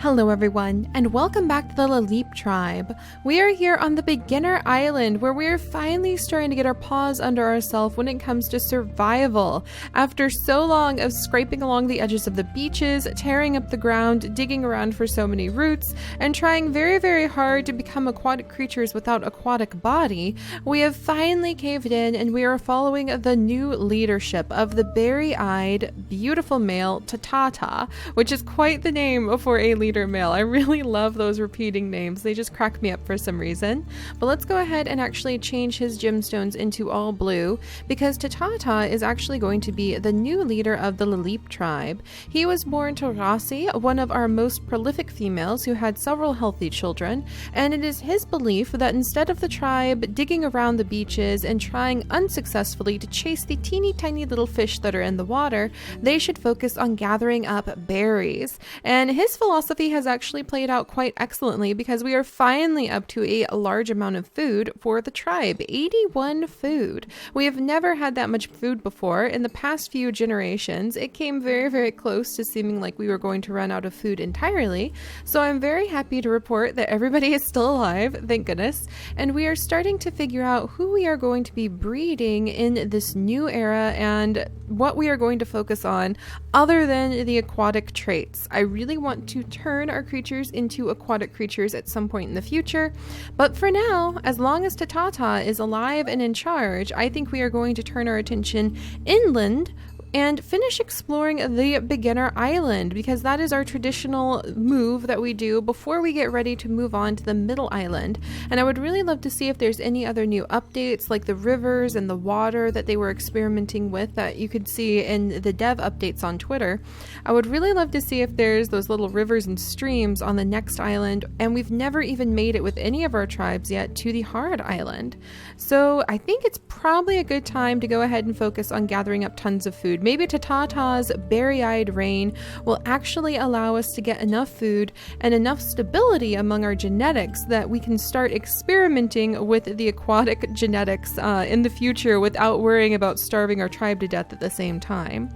Hello everyone, and welcome back to the Laleep tribe. We are here on the beginner island where we are finally starting to get our paws under ourselves when it comes to survival. After so long of scraping along the edges of the beaches, tearing up the ground, digging around for so many roots, and trying very hard to become aquatic creatures without aquatic body, we have finally caved in and we are following the new leadership of the berry-eyed, beautiful male Tatata, which is quite the name for a leader male. I really love those repeating names. They just crack me up for some reason. But let's go ahead and actually change his gemstones into all blue because Tatata is actually going to be the new leader of the Laleep tribe. He was born to Rasi, one of our most prolific females who had several healthy children, and it is his belief that instead of the tribe digging around the beaches and trying unsuccessfully to chase the teeny tiny little fish that are in the water, they should focus on gathering up berries. And his philosophy has actually played out quite excellently because we are finally up to a large amount of food for the tribe. 81 food. We have never had that much food before. In the past few generations, it came very close to seeming like we were going to run out of food entirely. So I'm very happy to report that everybody is still alive, thank goodness, and we are starting to figure out who we are going to be breeding in this new era and what we are going to focus on other than the aquatic traits. I really want to turn our creatures into aquatic creatures at some point in the future, but for now, as long as Tatata is alive and in charge, I think we are going to turn our attention inland and finish exploring the beginner island because that is our traditional move that we do before we get ready to move on to the middle island. And I would really love to see if there's any other new updates like the rivers and the water that they were experimenting with that you could see in the dev updates on Twitter. I would really love to see if there's those little rivers and streams on the next island, and we've never even made it with any of our tribes yet to the hard island. So I think it's probably a good time to go ahead and focus on gathering up tons of food. Maybe Tatata's berry-eyed rain will actually allow us to get enough food and enough stability among our genetics that we can start experimenting with the aquatic genetics in the future without worrying about starving our tribe to death at the same time.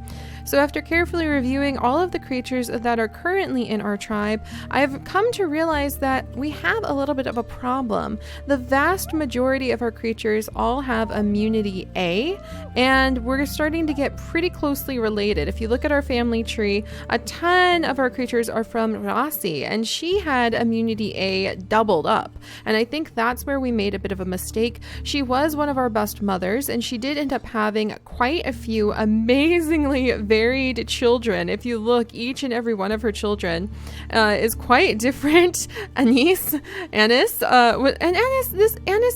So after carefully reviewing all of the creatures that are currently in our tribe, I've come to realize that we have a little bit of a problem. The vast majority of our creatures all have immunity A, and we're starting to get pretty closely related. If you look at our family tree, a ton of our creatures are from Rasi, and she had immunity A doubled up. And I think that's where we made a bit of a mistake. She was one of our best mothers, and she did end up having quite a few amazingly varied children. If you look, each and every one of her children is quite different. Anis, and Anis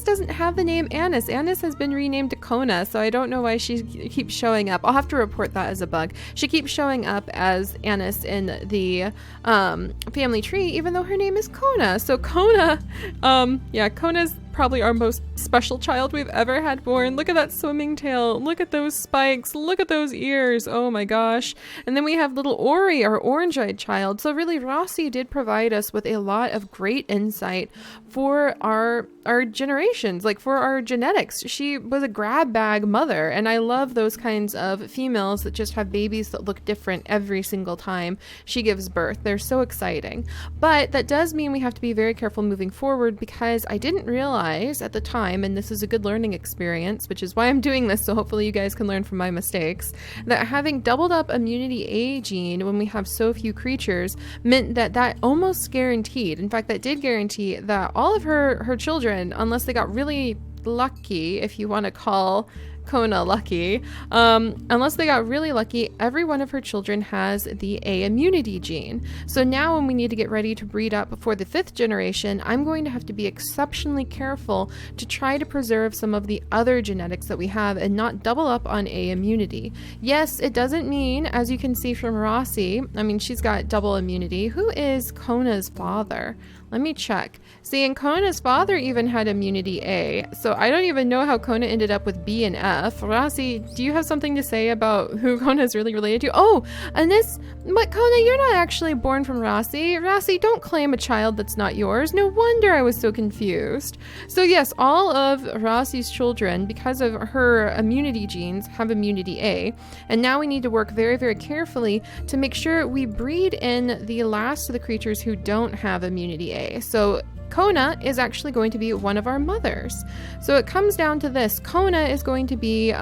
doesn't have the name Anis. Anis has been renamed to Kona, so I don't know why she keeps showing up. I'll have to report that as a bug. She keeps showing up as Anis in the family tree, even though her name is Kona. So Kona, Kona's probably our most special child we've ever had born. Look at that swimming tail. Look at those spikes. Look at those ears. Oh my gosh. And then we have little Ori, our orange-eyed child. So really, Rossi did provide us with a lot of great insight for our generations, like for our genetics. She was a grab bag mother, and I love those kinds of females that just have babies that look different every single time she gives birth. They're so exciting. But that does mean we have to be very careful moving forward because I didn't realize at the time, and this is a good learning experience, which is why I'm doing this, so hopefully you guys can learn from my mistakes, that having doubled up immunity A gene when we have so few creatures meant that almost guaranteed, in fact that did guarantee that all of her children, unless they got really lucky, if you want to call Kona lucky, unless they got really lucky, every one of her children has the A immunity gene. So now when we need to get ready to breed up for the 5th generation, I'm going to have to be exceptionally careful to try to preserve some of the other genetics that we have and not double up on A immunity. Yes, it doesn't mean, as you can see from Rossi, I mean, she's got double immunity. Who is Kona's father? Let me check. See, and Kona's father even had immunity A, so I don't even know how Kona ended up with B and F. Rossi, do you have something to say about who Kona is really related to? Oh, and this, but Kona, you're not actually born from Rossi. Rossi, don't claim a child that's not yours. No wonder I was so confused. So yes, all of Rossi's children, because of her immunity genes, have immunity A, and now we need to work very, very carefully to make sure we breed in the last of the creatures who don't have immunity A. So Kona is actually going to be one of our mothers. So it comes down to this. Kona is going to be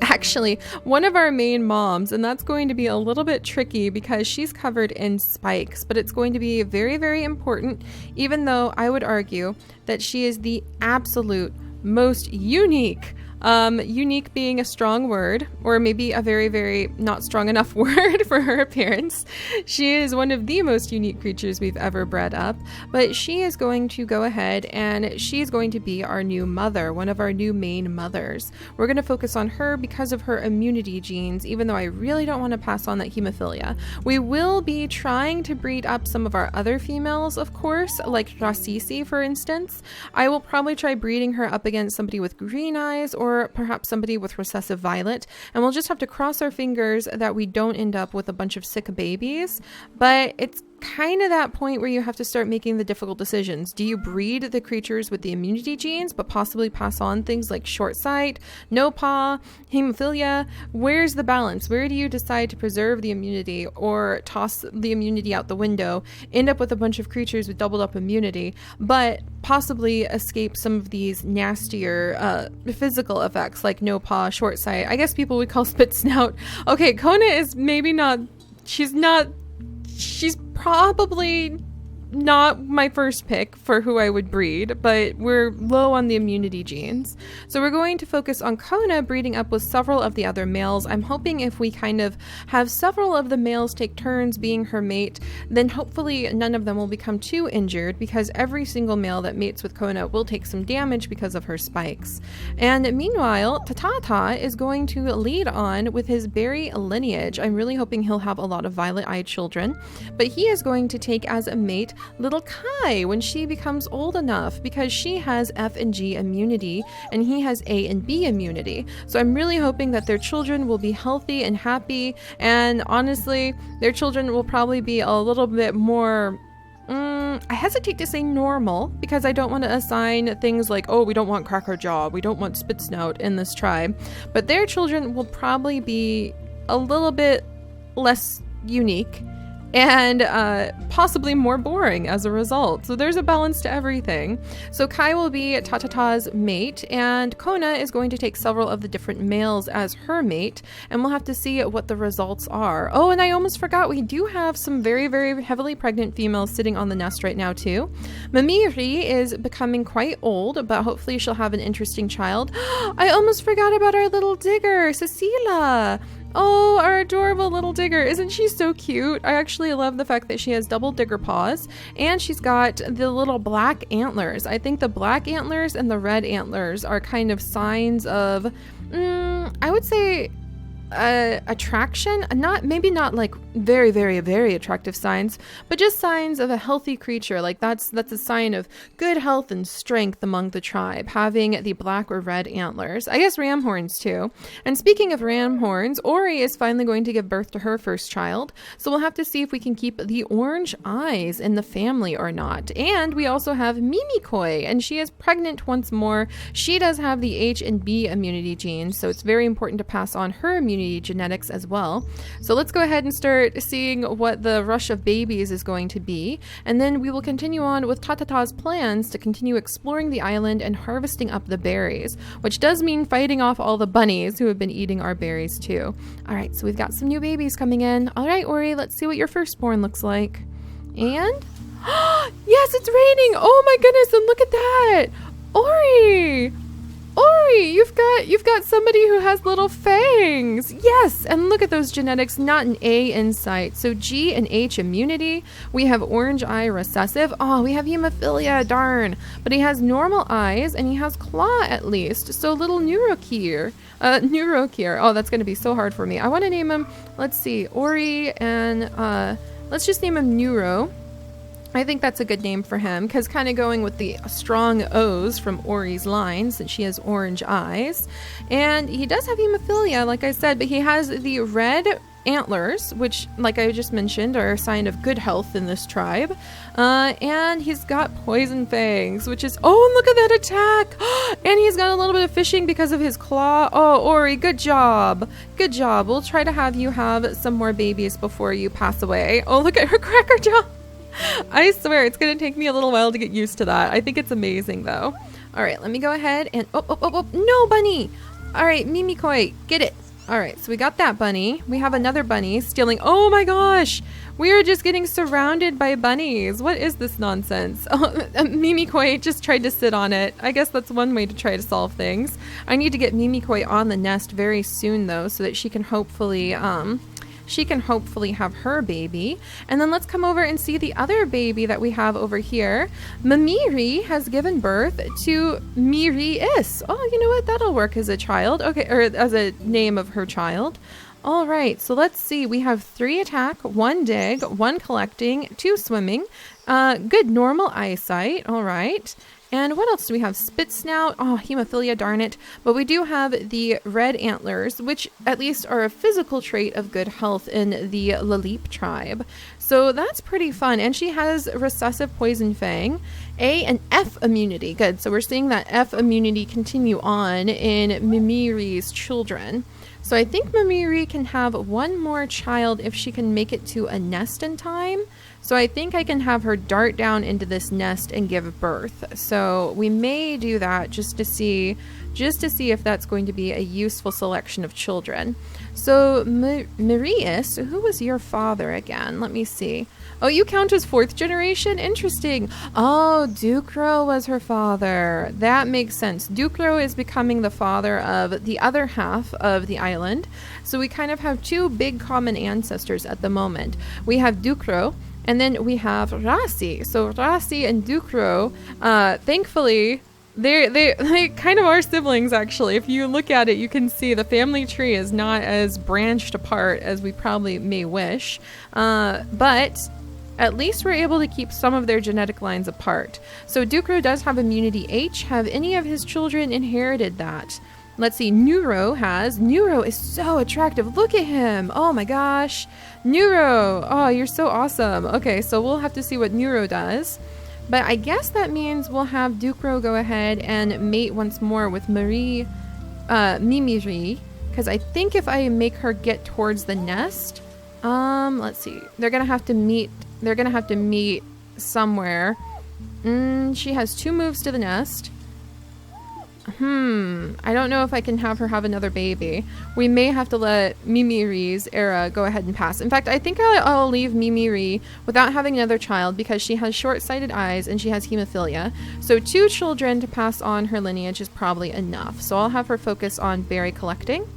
actually one of our main moms, and that's going to be a little bit tricky because she's covered in spikes, but it's going to be very, very important, even though I would argue that she is the absolute most unique. Unique being a strong word, or maybe a very, very not strong enough word for her appearance. She is one of the most unique creatures we've ever bred up, but she is going to go ahead and she's going to be our new mother, one of our new main mothers. We're going to focus on her because of her immunity genes, even though I really don't want to pass on that hemophilia. We will be trying to breed up some of our other females, of course, like Rasisi, for instance. I will probably try breeding her up against somebody with green eyes, or perhaps somebody with recessive violet, and we'll just have to cross our fingers that we don't end up with a bunch of sick babies. But it's kind of that point where you have to start making the difficult decisions. Do you breed the creatures with the immunity genes but possibly pass on things like short sight, no paw, hemophilia? Where's the balance? Where do you decide to preserve the immunity or toss the immunity out the window, end up with a bunch of creatures with doubled up immunity, but possibly escape some of these nastier physical effects like no paw, short sight? I guess people would call spit snout. Okay, Kona is maybe not, she's probably not my first pick for who I would breed, but we're low on the immunity genes. So we're going to focus on Kona breeding up with several of the other males. I'm hoping if we kind of have several of the males take turns being her mate, then hopefully none of them will become too injured, because every single male that mates with Kona will take some damage because of her spikes. And meanwhile, Tatata is going to lead on with his berry lineage. I'm really hoping he'll have a lot of violet-eyed children, but he is going to take as a mate little Kai when she becomes old enough, because she has F and G immunity and he has A and B immunity. So I'm really hoping that their children will be healthy and happy, and honestly, their children will probably be a little bit more I hesitate to say normal, because I don't want to assign things like, oh, we don't want cracker jaw, we don't want spit snout in this tribe, but their children will probably be a little bit less unique and possibly more boring as a result. So there's a balance to everything. So Kai will be Tatata's mate, and Kona is going to take several of the different males as her mate, and we'll have to see what the results are. Oh, and I almost forgot, we do have some very, very heavily pregnant females sitting on the nest right now too. Mamiri is becoming quite old, but hopefully she'll have an interesting child. I almost forgot about our little digger, Cecilia. Oh, our adorable little digger. Isn't she so cute? I actually love the fact that she has double digger paws, and she's got the little black antlers. I think the black antlers and the red antlers are kind of signs of, I would say, attraction. Maybe not like very, very, very attractive signs, but just signs of a healthy creature. Like that's a sign of good health and strength among the tribe, having the black or red antlers. I guess ram horns too. And speaking of ram horns, Ori is finally going to give birth to her first child, so we'll have to see if we can keep the orange eyes in the family or not. And we also have Mimikoi, and she is pregnant once more. She does have the H and B immunity genes, so it's very important to pass on her immunity genetics as well. So let's go ahead and start seeing what the rush of babies is going to be, and then we will continue on with Tatata's plans to continue exploring the island and harvesting up the berries, which does mean fighting off all the bunnies who have been eating our berries too. All right, so we've got some new babies coming in. All right, Ori, let's see what your firstborn looks like. And yes, it's raining. Oh my goodness, and look at that. Ori, you've got somebody who has little fangs. Yes, and look at those genetics, not an A in sight. So G and H immunity. We have orange eye recessive. Oh, we have hemophilia, darn. But he has normal eyes and he has claw at least. So little Neurokier. Oh, that's going to be so hard for me. I want to name him, let's see, Ori, and let's just name him Neuro. I think that's a good name for him, because kind of going with the strong O's from Ori's line, since she has orange eyes. And he does have hemophilia, like I said, but he has the red antlers, which, like I just mentioned, are a sign of good health in this tribe. And he's got poison fangs, which is, oh, look at that attack. And he's got a little bit of fishing because of his claw. Oh, Ori, good job. Good job. We'll try to have you have some more babies before you pass away. Oh, look at her cracker jaw. I swear it's going to take me a little while to get used to that. I think it's amazing though. All right, let me go ahead and, oh, no, bunny. All right, Mimikoi, get it. All right, so we got that bunny. We have another bunny stealing. Oh my gosh, we are just getting surrounded by bunnies. What is this nonsense? Oh, Mimikoi just tried to sit on it. I guess that's one way to try to solve things. I need to get Mimikoi on the nest very soon though, so that she can hopefully have her baby. And then let's come over and see the other baby that we have over here. Mamiri has given birth to Miri-is. Oh, you know what? That'll work as a child. Okay, or as a name of her child. All right, so let's see. We have 3 attack, 1 dig, 1 collecting, 2 swimming, good normal eyesight. All right. And what else do we have? Spit snout. Oh, hemophilia, darn it. But we do have the red antlers, which at least are a physical trait of good health in the Laleep tribe. So that's pretty fun. And she has recessive poison fang, A and F immunity. Good. So we're seeing that F immunity continue on in Mimiri's children. So I think Mamiri can have 1 more child if she can make it to a nest in time. So I think I can have her dart down into this nest and give birth. So we may do that just to see if that's going to be a useful selection of children. So Marius, who was your father again? Let me see. Oh, you count as 4th generation? Interesting. Oh, Dukro was her father. That makes sense. Dukro is becoming the father of the other half of the island. So we kind of have 2 big common ancestors at the moment. We have Dukro, and then we have Rasi. So Rasi and Dukro, thankfully, they kind of are siblings, actually. If you look at it, you can see the family tree is not as branched apart as we probably may wish. But at least we're able to keep some of their genetic lines apart. So Dukro does have immunity H. Have any of his children inherited that? Let's see, Neuro is so attractive. Look at him. Oh my gosh. Neuro. Oh, you're so awesome. Okay, so we'll have to see what Neuro does. But I guess that means we'll have Dukro go ahead and mate once more with Mimiri. Because I think if I make her get towards the nest, let's see. They're gonna have to meet somewhere. She has 2 moves to the nest. I don't know if I can have her have another baby. We may have to let Mimiri's era go ahead and pass. In fact, I think I'll leave Mimiri without having another child because she has short-sighted eyes and she has hemophilia. So 2 children to pass on her lineage is probably enough. So I'll have her focus on berry collecting.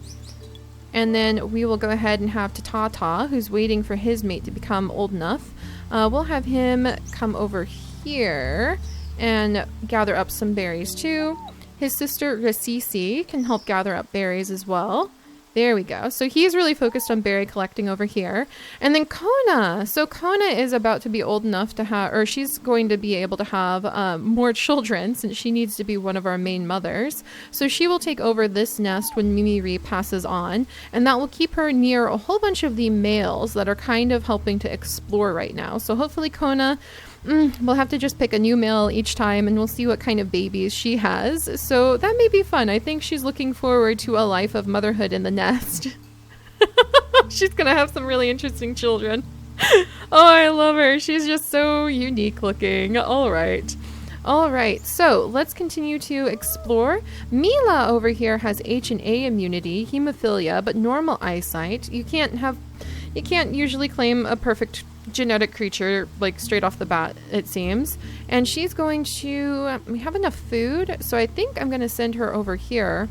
And then we will go ahead and have Tatata, who's waiting for his mate to become old enough. We'll have him come over here and gather up some berries too. His sister Rasisi can help gather up berries as well. There we go. So he's really focused on berry collecting over here. And then Kona. So Kona is about to be old enough to have, or she's going to be able to have more children since she needs to be one of our main mothers. So she will take over this nest when Mimiri passes on. And that will keep her near a whole bunch of the males that are kind of helping to explore right now. So hopefully Kona, we'll have to just pick a new male each time and we'll see what kind of babies she has. So that may be fun. I think she's looking forward to a life of motherhood in the nest. She's gonna have some really interesting children. Oh, I love her. She's just so unique looking. All right, so let's continue to explore. Mila over here has H and A immunity, hemophilia, but normal eyesight. You can't usually claim a perfect genetic creature like straight off the bat, it seems. And she's going to, we have enough food, so I think I'm going to send her over here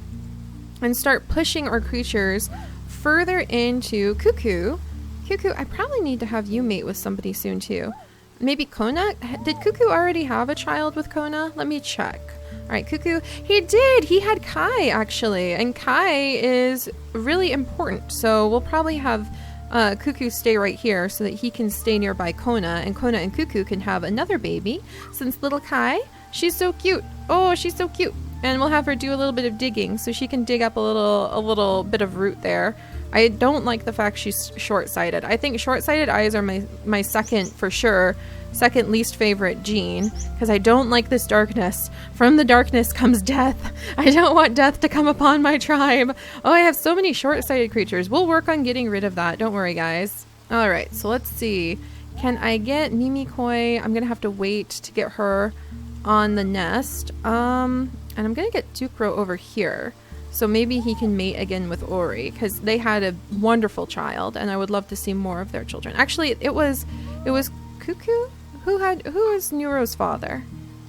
and start pushing our creatures further into Cuckoo. Cuckoo, I probably need to have you mate with somebody soon too. Maybe Kona? Did Cuckoo already have a child with Kona? Let me check. All right, Cuckoo, he did. He had Kai actually, and Kai is really important. So we'll probably have Cuckoo stay right here so that he can stay nearby Kona, and Kona and Cuckoo can have another baby. Since little Kai, she's so cute. Oh, she's so cute. And we'll have her do a little bit of digging so she can dig up a little bit of root there. I don't like the fact she's short-sighted. I think short-sighted eyes are my second, for sure, second least favorite gene, because I don't like this darkness. From the darkness comes death. I don't want death to come upon my tribe. Oh, I have so many short-sighted creatures. We'll work on getting rid of that. Don't worry, guys. All right, so let's see. Can I get Mimikoi? I'm going to have to wait to get her on the nest. And I'm going to get Dukro over here. So maybe he can mate again with Ori, because they had a wonderful child, and I would love to see more of their children. Actually, it was Cuckoo who was Neuro's father.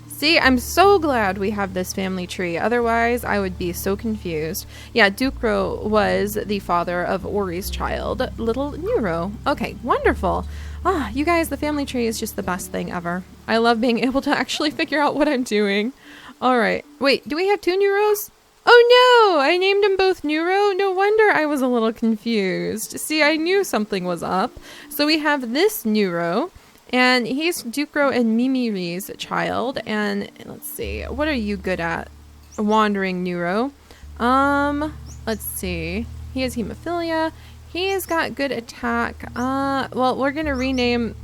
See, I'm so glad we have this family tree. Otherwise, I would be so confused. Yeah, Dukro was the father of Ori's child, little Neuro. Okay, wonderful. Ah, you guys, the family tree is just the best thing ever. I love being able to actually figure out what I'm doing. All right. Wait, do we have 2 Neuros? Oh no! I named them both Neuro? No wonder I was a little confused. See, I knew something was up. So we have this Neuro, and he's Dukro and Mimiri's child. And let's see, what are you good at? Wandering Neuro. Let's see. He has hemophilia. He has got good attack. Well, we're gonna rename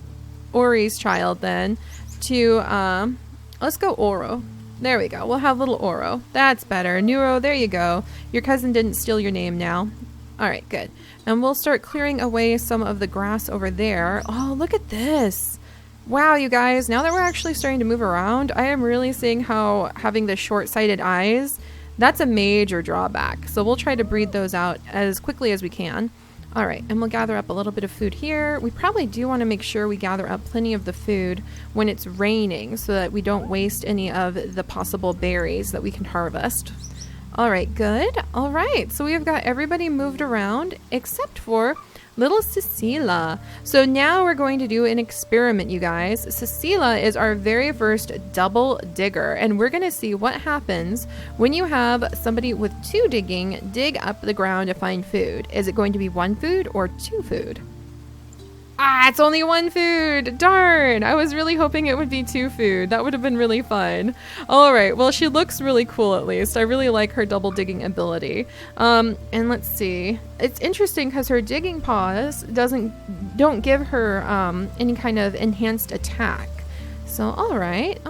Ori's child then to, let's go Oro. There we go. We'll have little Oro. That's better. Neuro, there you go. Your cousin didn't steal your name now. All right, good. And we'll start clearing away some of the grass over there. Oh, look at this. Wow, you guys. Now that we're actually starting to move around, I am really seeing how having the short-sighted eyes, that's a major drawback. So we'll try to breed those out as quickly as we can. All right, and we'll gather up a little bit of food here. We probably do want to make sure we gather up plenty of the food when it's raining so that we don't waste any of the possible berries that we can harvest. All right, good. All right, so we've got everybody moved around except for little Cecilia. So now we're going to do an experiment, you guys. Cecilia is our very first double digger, and we're going to see what happens when you have somebody with 2 digging dig up the ground to find food. Is it going to be 1 food or 2 food? Ah, it's only 1 food. Darn. I was really hoping it would be 2 food. That would have been really fun. All right. Well, she looks really cool, at least. I really like her double digging ability. And let's see. It's interesting because her digging paws don't give her any kind of enhanced attack. So, all right.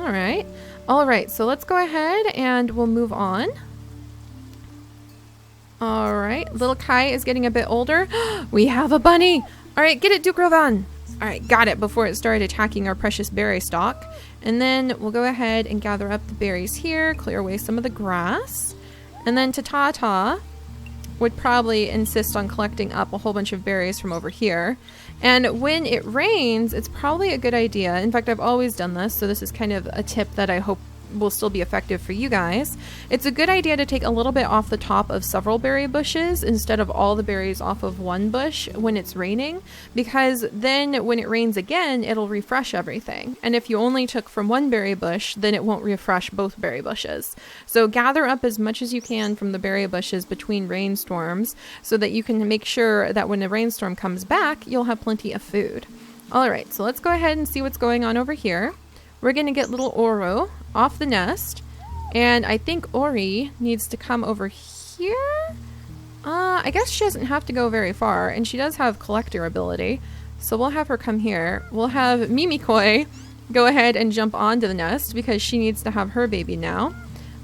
So let's go ahead and we'll move on. All right. Little Kai is getting a bit older. We have a bunny. All right, get it, Dukrovan. All right, got it before it started attacking our precious berry stalk. And then we'll go ahead and gather up the berries here, clear away some of the grass. And then Tatata would probably insist on collecting up a whole bunch of berries from over here. And when it rains, it's probably a good idea. In fact, I've always done this, so this is kind of a tip that I hope will still be effective for you guys. It's a good idea to take a little bit off the top of several berry bushes instead of all the berries off of one bush when it's raining, because then when it rains again, it'll refresh everything. And if you only took from one berry bush, then it won't refresh both berry bushes. So gather up as much as you can from the berry bushes between rainstorms so that you can make sure that when the rainstorm comes back, you'll have plenty of food. All right, so let's go ahead and see what's going on over here. We're going to get little Oro off the nest, and I think Ori needs to come over here. I guess she doesn't have to go very far, and she does have collector ability, so we'll have her come here. We'll have Mimikoi go ahead and jump onto the nest because she needs to have her baby now.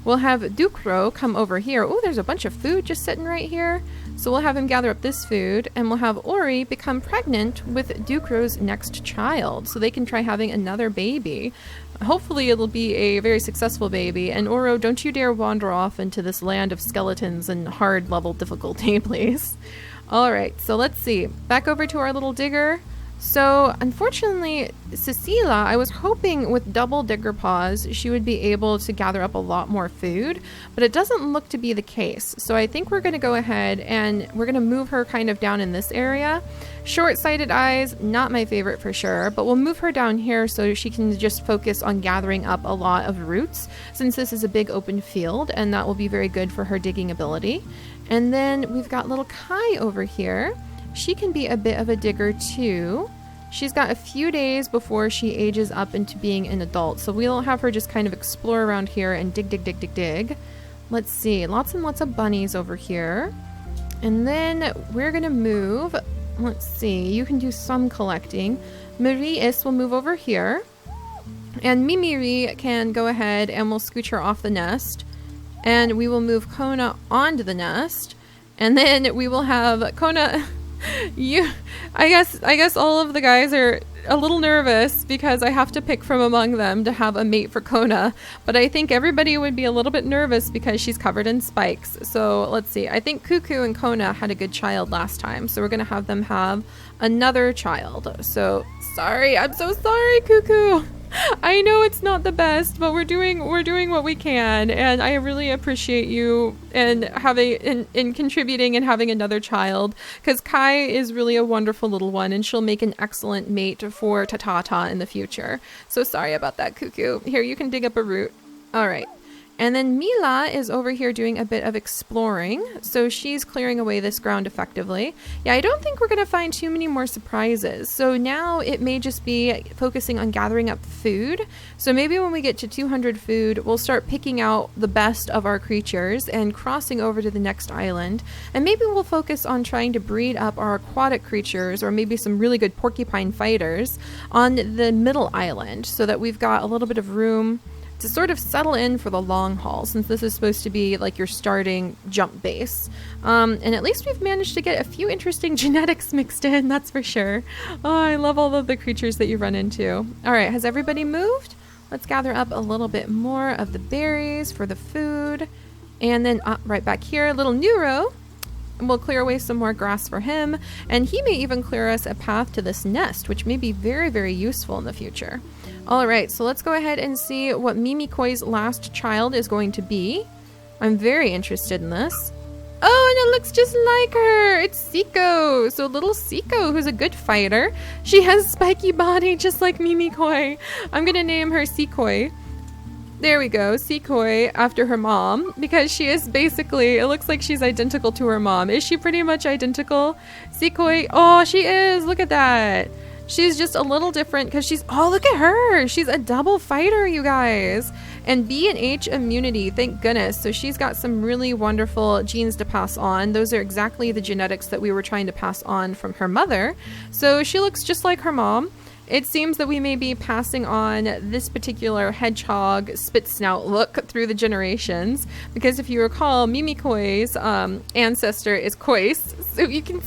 We'll have Dukro come over here. Oh, there's a bunch of food just sitting right here. So we'll have him gather up this food, and we'll have Ori become pregnant with Dukro's next child so they can try having another baby. Hopefully it'll be a very successful baby. And Oro, don't you dare wander off into this land of skeletons and hard level difficulty, please. All right, so let's see. Back over to our little digger. So unfortunately, Cecilia, I was hoping with double digger paws, she would be able to gather up a lot more food, but it doesn't look to be the case. So I think we're going to go ahead and we're going to move her kind of down in this area. Short-sighted eyes, not my favorite for sure, but we'll move her down here so she can just focus on gathering up a lot of roots since this is a big open field, and that will be very good for her digging ability. And then we've got little Kai over here. she can be a bit of a digger too. She's got a few days before she ages up into being an adult, so we'll have her just kind of explore around here and dig. Let's see, lots and lots of bunnies over here. And then we're gonna move. Let's see, you can do some collecting. Marie-is will move over here. And Mimiri can go ahead and we'll scooch her off the nest. And we will move Kona onto the nest. And then we will have Kona... I guess all of the guys are a little nervous because I have to pick from among them to have a mate for Kona, but I think everybody would be a little bit nervous because she's covered in spikes. So let's see, I think Cuckoo and Kona had a good child last time, so we're gonna have them have another child. So sorry, I'm so sorry, Cuckoo. I know it's not the best, but we're doing what we can, and I really appreciate you and in contributing and having another child, because Kai is really a wonderful little one, and she'll make an excellent mate for Tatata in the future. So sorry about that, Cuckoo. Here, you can dig up a root. All right. And then Mila is over here doing a bit of exploring, so she's clearing away this ground effectively. Yeah, I don't think we're going to find too many more surprises, so now it may just be focusing on gathering up food. So maybe when we get to 200 food, we'll start picking out the best of our creatures and crossing over to the next island. And maybe we'll focus on trying to breed up our aquatic creatures, or maybe some really good porcupine fighters, on the middle island, so that we've got a little bit of room to sort of settle in for the long haul, since this is supposed to be like your starting jump base. And at least we've managed to get a few interesting genetics mixed in, that's for sure. Oh, I love all of the creatures that you run into. All right, has everybody moved? Let's gather up a little bit more of the berries for the food. And then right back here, little Neuro. And we'll clear away some more grass for him. And he may even clear us a path to this nest, which may be very, very useful in the future. All right, so let's go ahead and see what Mimikoi's last child is going to be. I'm very interested in this. Oh, and it looks just like her. It's Siko. So little Siko, who's a good fighter. She has spiky body just like Mimikoi. I'm going to name her Sikoi. There we go, Sikoi, after her mom, because she is basically, it looks like she's identical to her mom. Is she pretty much identical? Sikoi, oh, she is. Look at that. She's just a little different because she's, oh, look at her. She's a double fighter, you guys. And B and H immunity, thank goodness. So she's got some really wonderful genes to pass on. Those are exactly the genetics that we were trying to pass on from her mother. So she looks just like her mom. It seems that we may be passing on this particular hedgehog spit snout look through the generations, because if you recall, Mimikoi's ancestor is Kois. So you can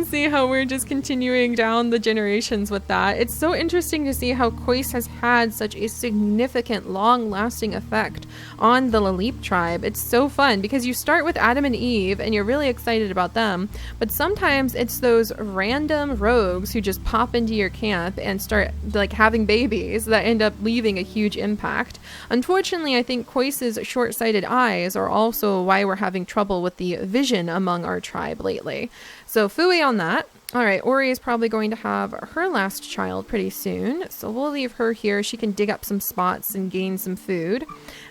see how we're just continuing down the generations with that. It's so interesting to see how Kois has had such a significant, long-lasting effect on the Lalip tribe. It's so fun because you start with Adam and Eve and you're really excited about them, but sometimes it's those random rogues who just pop into your camp and start like having babies that end up leaving a huge impact. Unfortunately, I think Kois's short-sighted eyes are also why we're having trouble with the vision among our tribe lately. So phooey on that. All right, Ori is probably going to have her last child pretty soon, so we'll leave her here. She can dig up some spots and gain some food.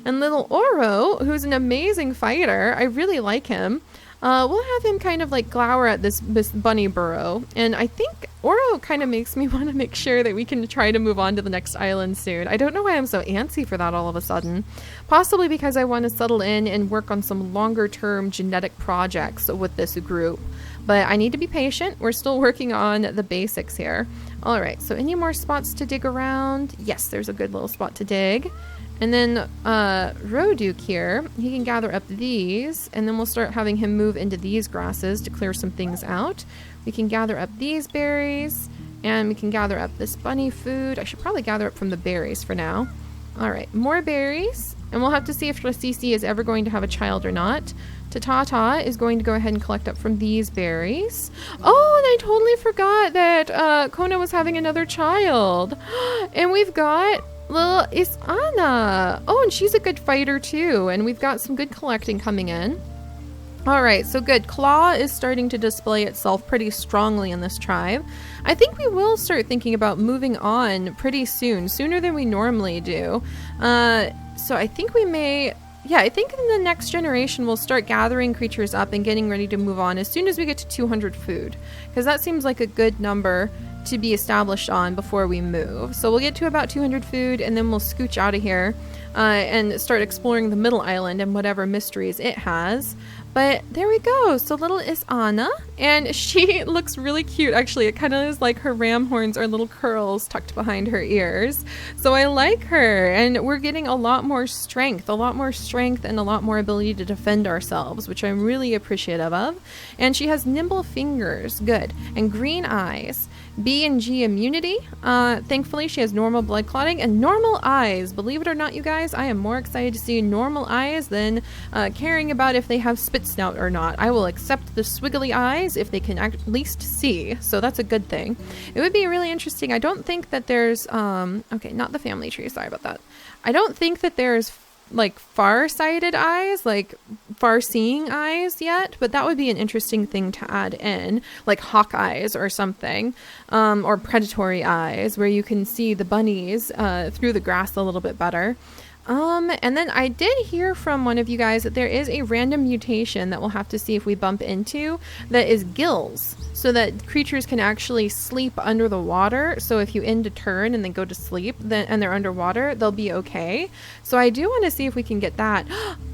And little Oro, who's an amazing fighter, I really like him. We'll have him kind of like glower at this bunny burrow. And I think Oro kind of makes me want to make sure that we can try to move on to the next island soon. I don't know why I'm so antsy for that all of a sudden. Possibly because I want to settle in and work on some longer term genetic projects with this group. But I need to be patient. We're still working on the basics here. All right, so any more spots to dig around? Yes, there's a good little spot to dig. And then Roduke here, he can gather up these, and then we'll start having him move into these grasses to clear some things out. We can gather up these berries, and we can gather up this bunny food. I should probably gather up from the berries for now. All right, more berries, and we'll have to see if Rasisi is ever going to have a child or not. Tatata is going to go ahead and collect up from these berries. Oh, and I totally forgot that Kona was having another child. And we've got little Isana. Oh, and she's a good fighter too. And we've got some good collecting coming in. All right, so good. Claw is starting to display itself pretty strongly in this tribe. I think we will start thinking about moving on pretty soon, sooner than we normally do. So I think we may yeah, I think in the next generation we'll start gathering creatures up and getting ready to move on as soon as we get to 200 food, because that seems like a good number to be established on before we move. So we'll get to about 200 food and then we'll scooch out of here and start exploring the middle island and whatever mysteries it has. But there we go. So little is Anna, and she looks really cute. Actually, it kind of is like her ram horns are little curls tucked behind her ears. So I like her, and we're getting a lot more strength and a lot more ability to defend ourselves, which I'm really appreciative of. And she has nimble fingers, good, and green eyes. B and G immunity. Thankfully, she has normal blood clotting and normal eyes. Believe it or not, you guys, I am more excited to see normal eyes than caring about if they have spit snout or not. I will accept the swiggly eyes if they can at least see. So that's a good thing. It would be really interesting. I don't think that there's, okay, not the family tree. Sorry about that. I don't think that there's like far-sighted eyes, like far-seeing eyes yet, but that would be an interesting thing to add in, like hawk eyes or something, or predatory eyes where you can see the bunnies through the grass a little bit better. And then I did hear from one of you guys that there is a random mutation that we'll have to see if we bump into that is gills, so that creatures can actually sleep under the water. So if you end a turn and then go to sleep and they're underwater, they'll be okay. So I do want to see if we can get that.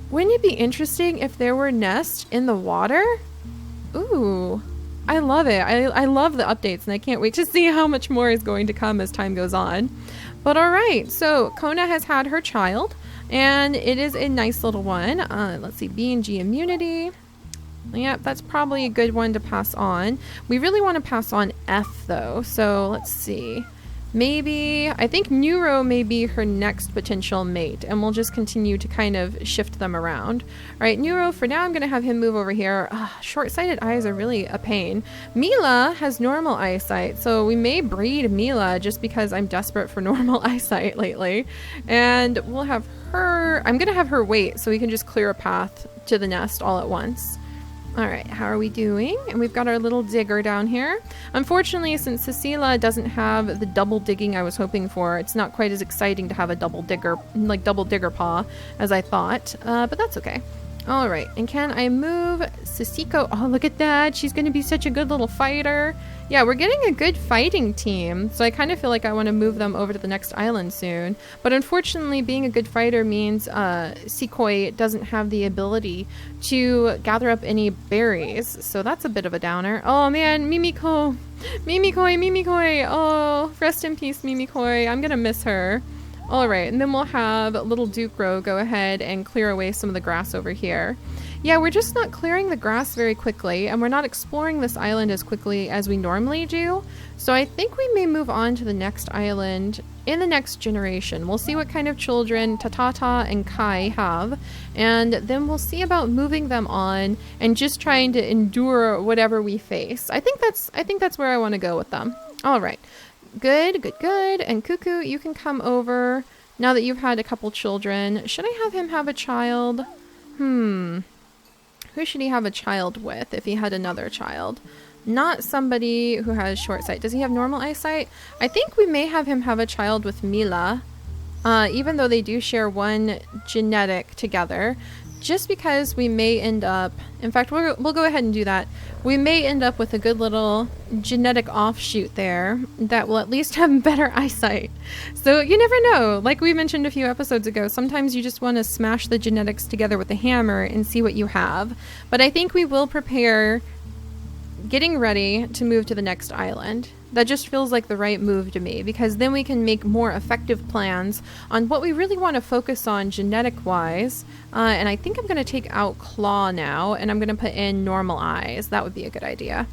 Wouldn't it be interesting if there were nests in the water? Ooh, I love it. I love the updates, and I can't wait to see how much more is going to come as time goes on. But all right, so Kona has had her child, and it is a nice little one. Let's see, B and G immunity. Yep, that's probably a good one to pass on. We really want to pass on F though, so let's see. Maybe, I think Neuro may be her next potential mate, and we'll just continue to kind of shift them around. All right, Neuro, for now I'm going to have him move over here. Short-sighted eyes are really a pain. Mila has normal eyesight, so we may breed Mila just because I'm desperate for normal eyesight lately. And we'll have her, I'm going to have her wait so we can just clear a path to the nest all at once. All right, how are we doing? And we've got our little digger down here. Unfortunately, since Cecilia doesn't have the double digging I was hoping for, it's not quite as exciting to have a double digger paw as I thought, but that's okay. All right, and can I move Sisiko? Oh, look at that. She's going to be such a good little fighter. Yeah, we're getting a good fighting team, so I kind of feel like I want to move them over to the next island soon. But unfortunately, being a good fighter means Sikoi doesn't have the ability to gather up any berries, so that's a bit of a downer. Oh man, Mimikoi. Oh, rest in peace, Mimikoi. I'm going to miss her. All right, and then we'll have little Ducro go ahead and clear away some of the grass over here. Yeah, we're just not clearing the grass very quickly, and we're not exploring this island as quickly as we normally do. So I think we may move on to the next island in the next generation. We'll see what kind of children Tatata and Kai have, and then we'll see about moving them on and just trying to endure whatever we face. I think that's where I want to go with them. All right. Good. And Cuckoo, you can come over now that you've had a couple children. Should I have him have a child? Who should he have a child with if he had another child? Not somebody who has short sight. Does he have normal eyesight? I think we may have him have a child with Mila, even though they do share one genetic together. Just because we may end up, in fact, we'll go ahead and do that. We may end up with a good little genetic offshoot there that will at least have better eyesight. So you never know. Like we mentioned a few episodes ago, sometimes you just want to smash the genetics together with a hammer and see what you have. But I think we will prepare getting ready to move to the next island. That just feels like the right move to me, because then we can make more effective plans on what we really want to focus on genetic-wise. And I think I'm going to take out Claw now, and I'm going to put in normal eyes. That would be a good idea.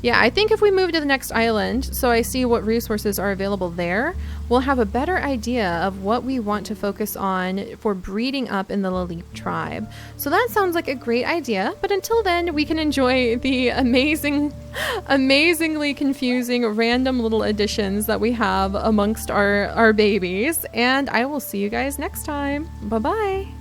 Yeah, I think if we move to the next island, so I see what resources are available there, we'll have a better idea of what we want to focus on for breeding up in the Lalip tribe. So that sounds like a great idea, but until then, we can enjoy the amazingly confusing random little additions that we have amongst our babies, and I will see you guys next time. Bye-bye!